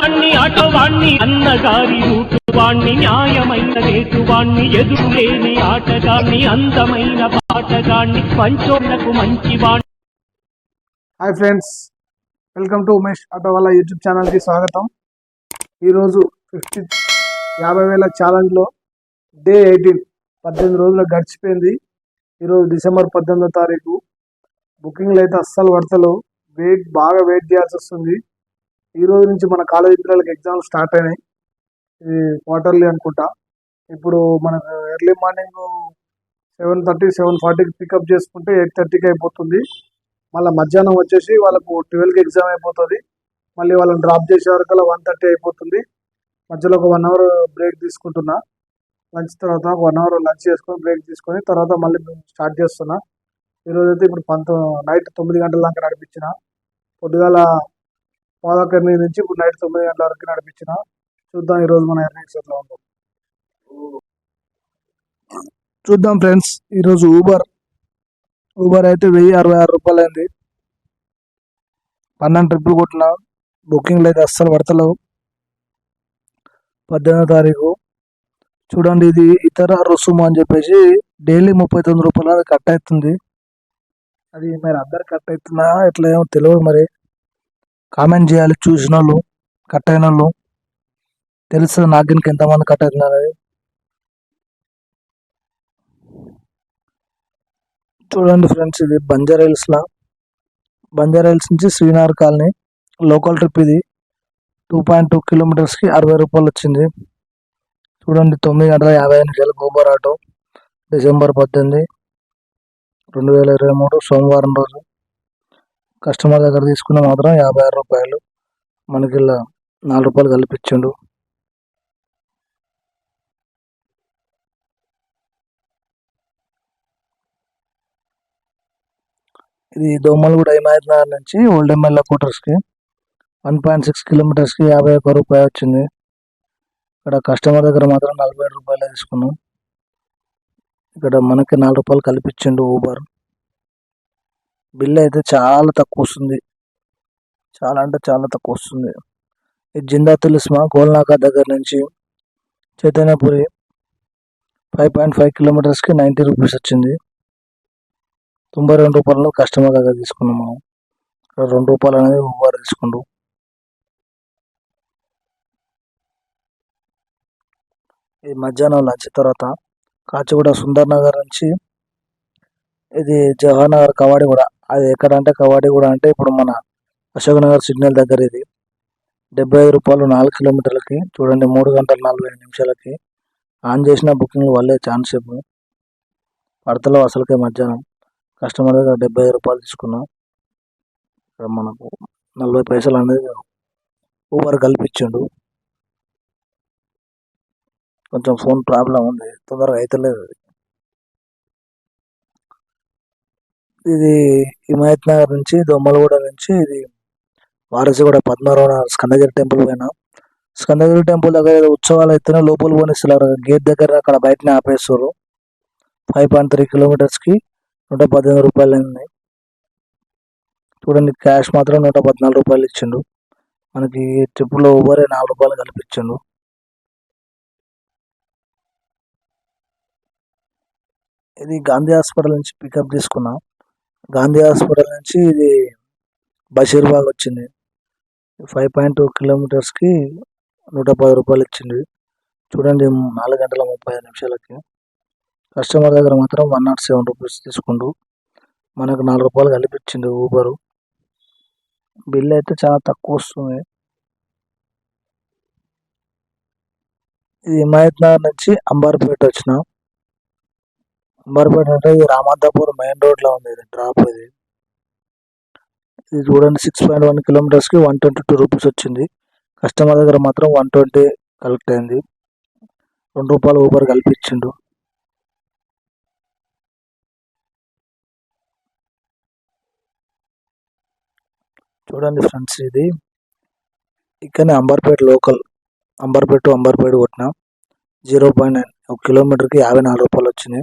వాణ్ణి ఆటవాణ్ణి అన్నగారి రూటువాణ్ణి న్యాయమైన రేటువాణ్ణి ఎదురులేని ఆటగాణ్ణి అందమైన పాటగాణ్ణి పంచోళ్లకు మంచివాణ్ణి. Hi friends, welcome to Umesh Autowala YouTube ఛానల్కి స్వాగతం. ఈరోజు 50,000 ఛాలెంజ్లో డే 18 రోజులు గడిచిపోయింది. ఈరోజు డిసెంబర్ 18వ తారీఖు. బుకింగ్లు అయితే అస్సలు పడతలు, బాగా వెయిట్ చేయాల్సి వస్తుంది. ఈ రోజు నుంచి మన కాలేజీ పిల్లలకి ఎగ్జామ్స్ స్టార్ట్ అయినాయి. ఇది క్వార్టర్లీ అనుకుంటా. ఇప్పుడు మనకు ఎర్లీ మార్నింగ్ 7:30 7:40కి పికప్ చేసుకుంటే 8:30కి అయిపోతుంది. మళ్ళీ మధ్యాహ్నం వచ్చేసి వాళ్ళకు 12కి ఎగ్జామ్ అయిపోతుంది. మళ్ళీ వాళ్ళని డ్రాప్ చేసే వరకు 1:30 అయిపోతుంది. మధ్యలో ఒక 1 అవర్ బ్రేక్ తీసుకుంటున్నా. లంచ్ తర్వాత 1 అవర్ లంచ్ చేసుకొని బ్రేక్ తీసుకొని తర్వాత మళ్ళీ స్టార్ట్ చేస్తున్నా. ఈరోజు అయితే ఇప్పుడు నైట్ 9 గంటల దాకా నడిపించిన. పొద్దుగాల 8:15 నుంచి ఇప్పుడు నైట్ 9 గంటల వరకు నడిపించిన. చూద్దాం ఈరోజు మన ఎర్నింగ్స్ ఎట్లా ఉందో చూద్దాం ఫ్రెండ్స్. ఈరోజు ఊబర్ అయితే 1066 రూపాయలు అయింది. 12 ట్రిప్పులు కొట్టిన. బుకింగ్లు అయితే అస్సలు పడతలేవు. 18వ తారీఖు చూడండి. ఇది ఇతర రుసుము అని చెప్పేసి డైలీ 39 రూపాయలు అది కట్ అవుతుంది. అది మరి అందరు కట్ అవుతుందా ఎట్లా ఏమో తెలియదు. మరి కామెంట్ చేయాలి చూసిన వాళ్ళు, కట్ అయిన వాళ్ళు. తెలుస్తుంది నాకు దీనికి ఎంతమంది కట్ అవుతున్నారు అది. చూడండి ఫ్రెండ్స్, ఇది బంజారా హిల్స్ నుంచి శ్రీనగర్ కాలనీ లోకల్ ట్రిప్. ఇది 2.2 కిలోమీటర్స్కి 60 రూపాయలు వచ్చింది. చూడండి 9:50 ఊబర్ ఆటో. డిసెంబర్ 18, 2023 సోమవారం రోజు. కస్టమర్ దగ్గర తీసుకున్న మాత్రం 56 రూపాయలు. మనకి ఇలా 4 రూపాయలు కల్పించిండు. ఇది దోమలగూడ హిమాయత్ నగర్ నుంచి ఓల్డ్ ఎమ్మెల్యే క్వార్టర్స్కి 1.6 కిలోమీటర్స్కి 51 రూపాయలు వచ్చింది. ఇక్కడ కస్టమర్ దగ్గర మాత్రం 47 రూపాయలు తీసుకున్నాం. ఇక్కడ మనకి 4 రూపాయలు కల్పించిండు ఊబర్. బిల్ అయితే చాలా తక్కువ వస్తుంది, చాలా అంటే చాలా తక్కువ వస్తుంది. ఇది జిందా తులిస్మా గోల్నాకా దగ్గర నుంచి చైతన్యపురి 5.5 కిలోమీటర్స్కి 90 రూపీస్ వచ్చింది. 92 రూపాయలను కస్టమర్ దగ్గర తీసుకున్నాం మనం. ఇక్కడ 2 రూపాయలు అనేది ఊబర్ తీసుకుండు. ఇది మధ్యాహ్నం లంచ్ తర్వాత కాచిగూడ సుందర్ నగర్ నుంచి ఇది జవహర్ నగర్ కవాడిగూడ. అది ఎక్కడంటే కవాడిగూడ అంటే ఇప్పుడు మన అశోక్ నగర్ సిగ్నల్ దగ్గర. ఇది 75 రూపాయలు 4 కిలోమీటర్లకి. చూడండి 3 గంటల 45 నిమిషాలకి ఆన్ చేసిన బుకింగ్ వల్లే ఛాన్స్ పడతలో అసలుకే. మధ్యాహ్నం కస్టమర్ దగ్గర 75 రూపాయలు తీసుకున్నాం. ఇక్కడ మనకు 40 పైసలు అనేది ఊబర్ కల్పించిండు. కొంచెం ఫోన్ ప్రాబ్లం ఉంది, తొందరగా అవుతలేదు. ఇది హిమాయత్ నగర్ నుంచి దొమ్మలగూడ నుంచి ఇది వారసిగూడ పద్మారావు స్కందగిరి టెంపుల్ పోయినా. స్కందగిరి టెంపుల్ దగ్గర ఉత్సవాలు అయితేనే లోపల పోనిస్తున్నారు. గేట్ దగ్గర అక్కడ బయటనే ఆపేస్తారు. 5.3 కిలోమీటర్స్కి 118 రూపాయలు అయింది. చూడండి క్యాష్ మాత్రం 114 రూపాయలు ఇచ్చిండు. మనకి ట్రిప్పులో ఊబరే 4 రూపాయలు కల్పించిండు. ఇది గాంధీ హాస్పిటల్ నుంచి పికప్ తీసుకున్నాం. గాంధీ హాస్పిటల్ నుంచి ఇది బషీర్బాగ్ వచ్చింది. 5.2 కిలోమీటర్స్కి 110 రూపాయలు ఇచ్చింది. చూడండి 4 గంటల 35 నిమిషాలకి. కస్టమర్ దగ్గర మాత్రం 107 రూపీస్ తీసుకుండు. మనకు 4 రూపాయలు కల్పించింది ఊబరు. బిల్ అయితే చాలా తక్కువ వస్తుంది. ఇది హిమాయత్ నగర్ నుంచి అంబార్పేట వచ్చిన. అంబార్పేట అంటే ఇది రామాదాపూర్ మెయిన్ రోడ్లో ఉంది. ఇది డ్రాప్. ఇది చూడండి 6.1 కిలోమీటర్స్కి 122 రూపీస్ వచ్చింది. కస్టమర్ దగ్గర మాత్రం 120 కలెక్ట్ అయింది. 2 రూపాయలు ఊబర్ కల్పించిండు. చూడండి ఫ్రెండ్స్, ఇది ఇక్కడనే అంబర్పేట లోకల్. అంబర్పేట కొట్టిన 0.9 1 కిలోమీటర్కి 54 రూపాయలు వచ్చింది.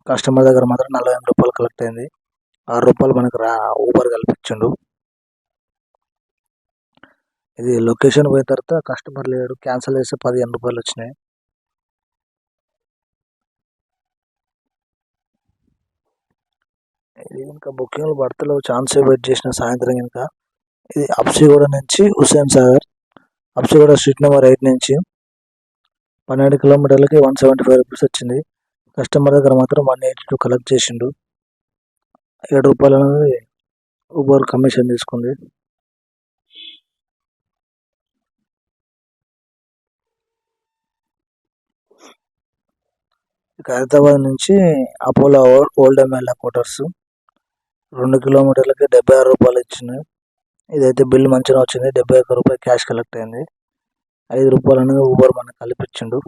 కస్టమర్ దగ్గర మాత్రం 48 రూపాయలు కలెక్ట్ అయింది. 6 రూపాయలు మనకు ఊబర్ కల్పించిండు. ఇది లొకేషన్ పోయిన తర్వాత కస్టమర్ లేడు, క్యాన్సిల్ చేస్తే 15 రూపాయలు వచ్చినాయి. ఇది ఇంకా బుకింగ్లు పడతలేవు, ఛాన్స్ వెయిట్ చేసిన సాయంత్రం. ఇంకా ఇది అప్సిగూడ నుంచి హుస్సేన్ సాగర్, అప్సిగూడ స్ట్రీట్ నెంబర్ 8 నుంచి 12 కిలోమీటర్లకి 175 రూపీస్ వచ్చింది. కస్టమర్ దగ్గర మాత్రం 182 కలెక్ట్ చేసిండు. 7 రూపాయలు అనేది ఊబర్ కమిషన్ తీసుకుంది. హైదరాబాద్ నుంచి అపోలో ఓల్డ్ ఎమ్మెల్యే క్వార్టర్స్ 2 కిలోమీటర్లకి 76 రూపాయలు ఇచ్చింది. ఇదైతే బిల్ మంచిగా వచ్చింది. 71 రూపాయలు క్యాష్ కలెక్ట్ అయింది. 5 రూపాయలు అనేది ఊబర్ మనకు కల్పించిండు.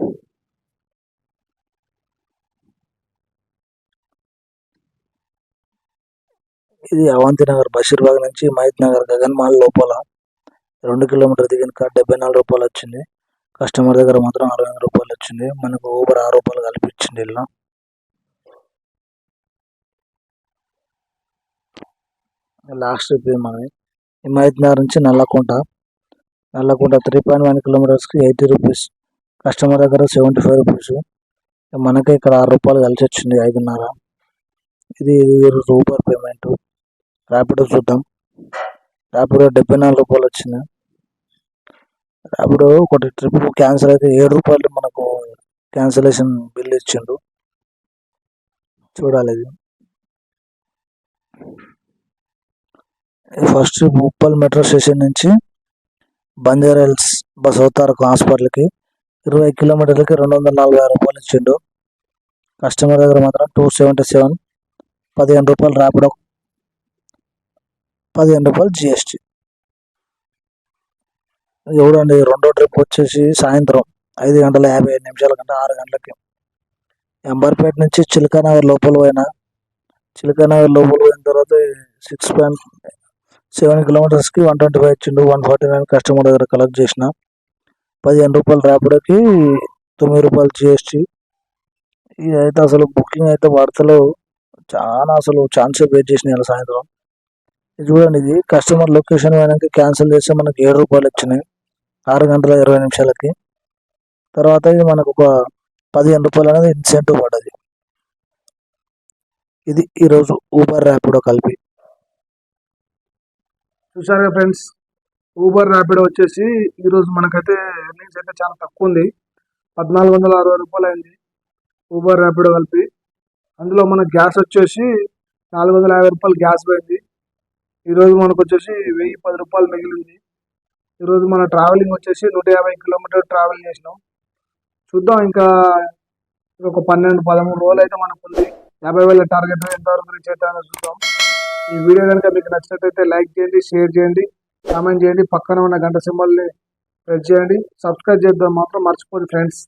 ఇది అవంతి నగర్ బషీర్బాగ్ నుంచి మహిత్ నగర్ గగన్ మాల్ లోపల 2 కిలోమీటర్ దిగిన 74 రూపాయలు వచ్చింది. కస్టమర్ దగ్గర మాత్రం 65 రూపాయలు వచ్చింది. మనకు ఊబర్ 6 రూపాయలు కల్పించింది. ఇలా లాస్ట్ ట్రిప్ మనది హిమాయత్ నగర్ నుంచి నల్లకుంట 3.1 కిలోమీటర్స్కి 80 రూపీస్. కస్టమర్ దగ్గర 75 రూపీస్. మనకే ఇక్కడ 6 రూపాయలు కలిసి వచ్చింది, 5.5. ఇది ఊబర్ పేమెంట్. ర్యాపిడో చూద్దాం. ర్యాపిడో 74 రూపాయలు వచ్చింది. ర్యాపిడో ఒకటి ట్రిప్ క్యాన్సిల్ అయితే 7 రూపాయలు మనకు క్యాన్సిలేషన్ బిల్ ఇచ్చిండు. చూడాలి. ఇది ఫస్ట్ ఉప్పల్ మెట్రో స్టేషన్ నుంచి బంజారా హిల్స్ బసవతారక హాస్పిటల్కి 20 కిలోమీటర్లకి 246 రూపాయలు ఇచ్చిండు. కస్టమర్ దగ్గర మాత్రం 277, 15 రూపాయలు ర్యాపిడో, 15 రూపాయలు జిఎస్టీ. చూడండి, రెండో ట్రిప్ వచ్చేసి సాయంత్రం 5:55 కంటే 6 గంటలకి అంబర్పేట నుంచి చిలకానగర్ లోపల పోయిన తర్వాత 6.7 కిలోమీటర్స్కి 125 ఇచ్చిండు. 149 కస్టమర్ దగ్గర కలెక్ట్ చేసిన. 15 రూపాయలు ర్యాపిడోకి, 9 రూపాయలు జిఎస్టీ. ఇదైతే అసలు బుకింగ్ అయితే వార్తలో చాలా అసలు ఛాన్స్ వెయిట్ చేసిన ఇలా సాయంత్రం. ఇది చూడండి, ఇది కస్టమర్ లొకేషన్ పోయినాక క్యాన్సిల్ చేస్తే మనకి 7 రూపాయలు వచ్చినాయి 6:20 తర్వాత ఇది మనకు ఒక 15 రూపాయలు అనేది ఇన్సెంటివ్ పడ్డది. ఇది ఈరోజు ఊబర్ ర్యాపిడో కలిపి. చూసారుగా ఫ్రెండ్స్, ఊబర్ ర్యాపిడో వచ్చేసి ఈరోజు మనకైతే ఎర్నింగ్స్ అయితే చాలా తక్కువ ఉంది. 1460 రూపాయలు అయింది ఊబర్ ర్యాపిడో కలిపి. అందులో మన గ్యాస్ వచ్చేసి 450 రూపాయలు గ్యాస్ పోయింది. ఈరోజు మనకు వచ్చేసి 1010 రూపాయలు మిగిలింది. ఈరోజు మన ట్రావెలింగ్ వచ్చేసి 150 కిలోమీటర్ ట్రావెల్ చేసినాం. చూద్దాం, ఇంకా ఒక 12-13 రోజులు అయితే మనకు ఉంది. 50,000 టార్గెట్ ఎంతవరకు రీచ్ అవుతాయో చూద్దాం. ఈ వీడియో కనుక మీకు నచ్చినట్లయితే లైక్ చేయండి, షేర్ చేయండి, కామెంట్ చేయండి, పక్కన ఉన్న గంట సింబల్ని ప్రెస్ చేయండి. సబ్స్క్రైబ్ చేద్దాం మాత్రం మర్చిపోదు ఫ్రెండ్స్.